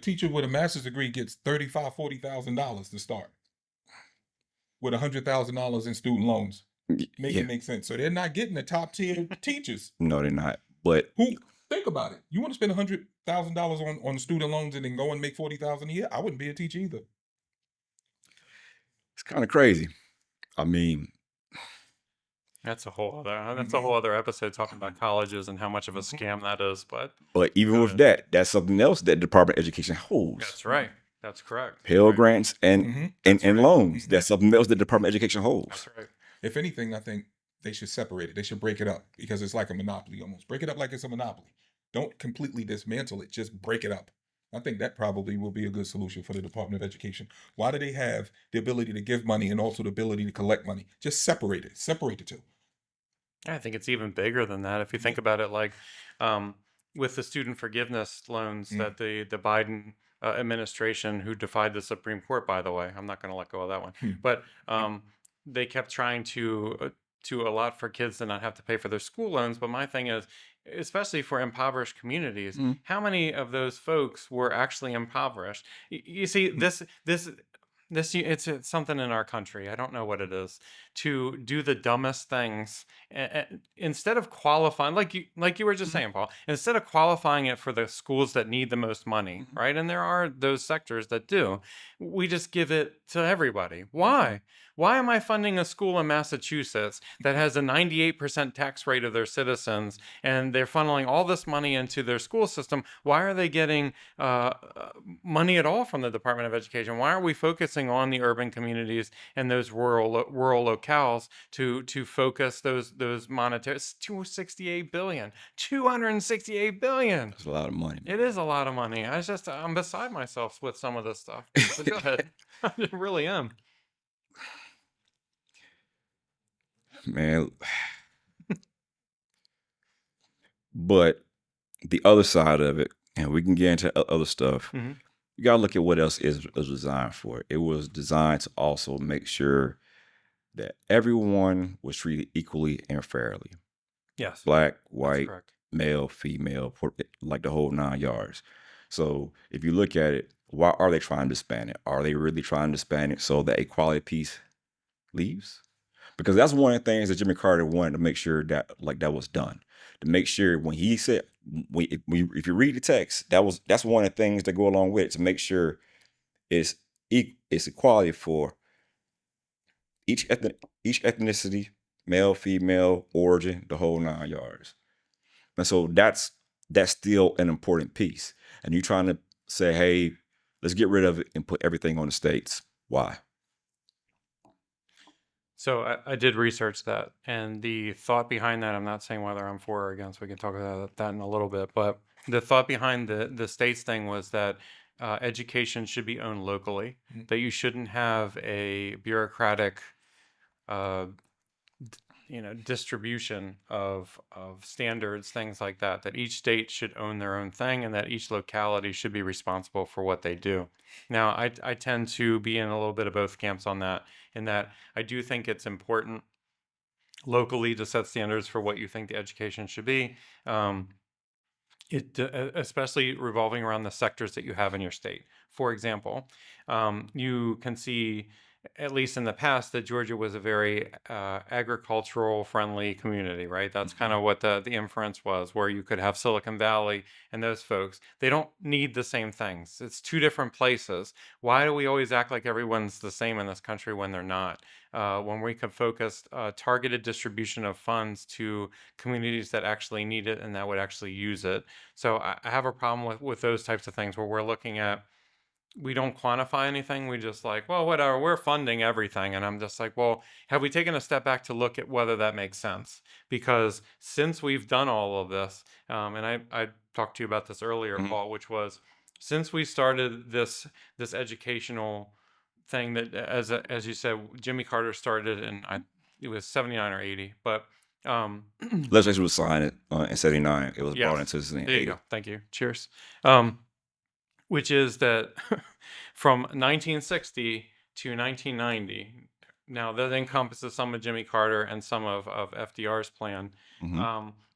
teacher with a master's degree gets $40,000 to start with $100,000 in student loans. Make Yeah. it make sense. So they're not getting the top tier teachers. No, they're not. But Who think about it? You want to spend $100,000 on student loans and then go and make $40,000 a year? I wouldn't be a teacher either. it's kind of crazy. I mean, That's a whole other episode talking about colleges and how much of a scam that is. But even with that, that's something else that the Department of Education holds. that's right. That's correct. Pell Right. grants and loans. That's something else that the Department of Education holds. That's right. If anything, I think they should separate it. They should break it up because it's like a monopoly almost. Break it up like it's a monopoly. Don't completely dismantle it. Just break it up. I think that probably will be a good solution for the Department of Education. Why do they have the ability to give money and also the ability to collect money? Just separate it. Separate the two. I think it's even bigger than that. If you think about it, like with the student forgiveness loans that the Biden administration, who defied the Supreme Court, by the way, I'm not going to let go of that one, but they kept trying to allot for kids to not have to pay for their school loans. But my thing is, especially for impoverished communities, how many of those folks were actually impoverished? You see, it's something in our country. I don't know what it is, to do the dumbest things instead of qualifying, like you were just saying, Paul. Instead of qualifying it for the schools that need the most money, right? And there are those sectors that do. We just give it to everybody. Why? Why am I funding a school in Massachusetts that has a 98% tax rate of their citizens, and they're funneling all this money into their school system? Why are they getting money at all from the Department of Education? Why are we focusing on the urban communities and those rural locales to focus those monetary? It's $268 billion. $268 billion. That's a lot of money. It is a lot of money. I'm beside myself with some of this stuff. But go ahead. I really am. Man. But the other side of it, and we can get into other stuff, you got to look at what else is designed for. It was designed to also make sure that everyone was treated equally and fairly. Yes. Black, white, male, female, like the whole 9 yards. So if you look at it, why are they trying to disband it? Are they really trying to disband it so that equality piece leaves? Because that's one of the things that Jimmy Carter wanted to make sure that was done. To make sure when he said, if you read the text, that's one of the things that go along with it, to make sure it's equality for each ethnicity, male, female, origin, the whole 9 yards. And so that's still an important piece. And you're trying to say, hey, let's get rid of it and put everything on the states. Why? So I did research that, and the thought behind that, I'm not saying whether I'm for or against, we can talk about that in a little bit, but the thought behind the states thing was that education should be owned locally, that you shouldn't have a bureaucratic distribution of standards, things like that each state should own their own thing, and that each locality should be responsible for what they do. Now, I tend to be in a little bit of both camps on that, in that I do think it's important locally to set standards for what you think the education should be, especially revolving around the sectors that you have in your state. For example, you can see, at least in the past, that Georgia was a very agricultural friendly community, right? That's kind of what the inference was, where you could have Silicon Valley and those folks. They don't need the same things. It's two different places. Why do we always act like everyone's the same in this country when they're not? When we could focus targeted distribution of funds to communities that actually need it and that would actually use it. So I have a problem with those types of things where we're looking at, we don't quantify anything. We just like, well, whatever, we're funding everything. And I'm just like, well, have we taken a step back to look at whether that makes sense? Because since we've done all of this, and I talked to you about this earlier, Paul, which was, since we started this educational thing that, as you said, Jimmy Carter started in, it was 79 or 80, but legislation was signed in 79. It was brought into 80. There you go. Thank you. Cheers. Which is that from 1960 to 1990, now that encompasses some of Jimmy Carter and some of FDR's plan,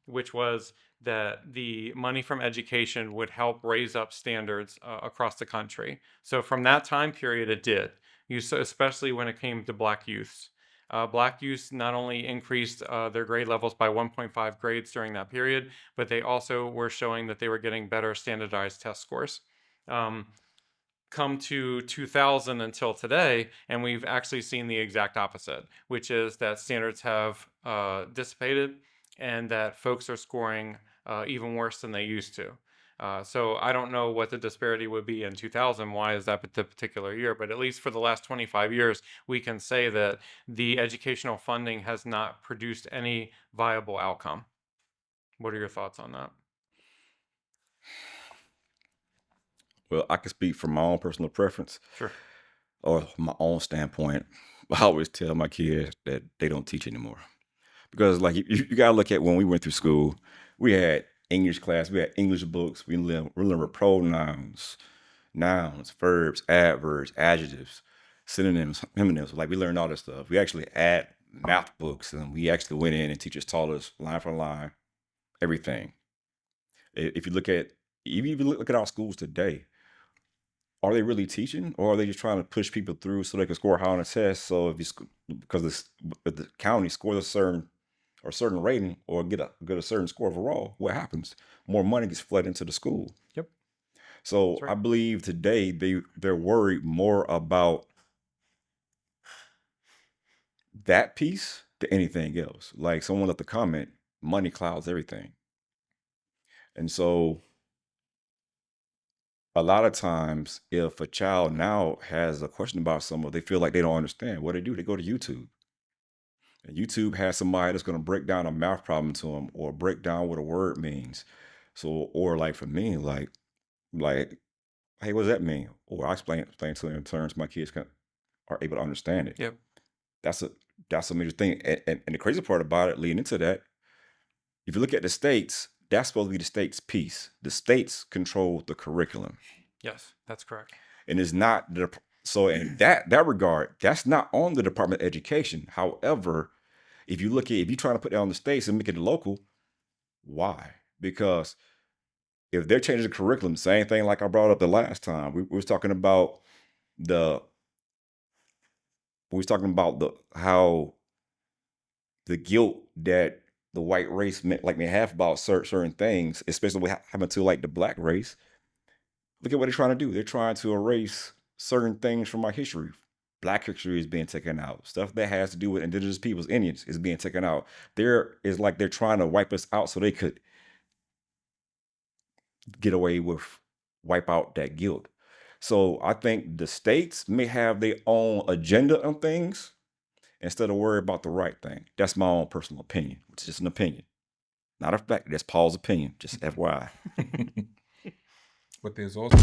which was that the money from education would help raise up standards across the country. So from that time period, it did. Especially when it came to Black youths. Black youths not only increased their grade levels by 1.5 grades during that period, but they also were showing that they were getting better standardized test scores. Come to 2000 until today, and we've actually seen the exact opposite, which is that standards have dissipated and that folks are scoring even worse than they used to. So I don't know what the disparity would be in 2000. Why is that the particular year? But at least for the last 25 years, we can say that the educational funding has not produced any viable outcome. What are your thoughts on that? Well, I can speak from my own personal preference Sure. or my own standpoint. I always tell my kids that they don't teach anymore. Because like you gotta look at when we went through school, we had English class, we had English books, we learned pronouns, nouns, verbs, adverbs, adjectives, synonyms, homonyms. Like we learned all this stuff. We actually had math books, and we actually went in and teachers taught us line for line everything. If you look at even if you look at our schools today, are they really teaching, or are they just trying to push people through so they can score high on a test? So if because if the county scores a certain rating or get a certain score overall, what happens? More money gets flooded into the school. Yep. So That's right. I believe today they're worried more about that piece than anything else. Like someone left a comment, money clouds everything. And so a lot of times if a child now has a question about something, they feel like they don't understand, what do? They go to YouTube. And YouTube has somebody that's going to break down a math problem to them or break down what a word means. So, or like for me, like, hey, what does that mean? Or I explain to them in terms my kids are able to understand it. Yep. That's a major thing. And the crazy part about it, leading into that, if you look at the states, that's supposed to be the state's piece. The states control the curriculum. Yes, that's correct. And it's not so in that regard, that's not on the Department of Education. However, if you're trying to put that on the states and make it local, why? Because if they're changing the curriculum, same thing like I brought up the last time. We was talking about how the guilt that the white race may have about certain things, especially what happened to like the Black race. Look at what they're trying to do. They're trying to erase certain things from our history. Black history is being taken out. Stuff that has to do with indigenous peoples, Indians, is being taken out. They're trying to wipe us out so they could get away with wipe out that guilt. So I think the states may have their own agenda on things instead of worry about the right thing. That's my own personal opinion. It's just an opinion. Not a fact. That's Paul's opinion. Just FYI. But there's also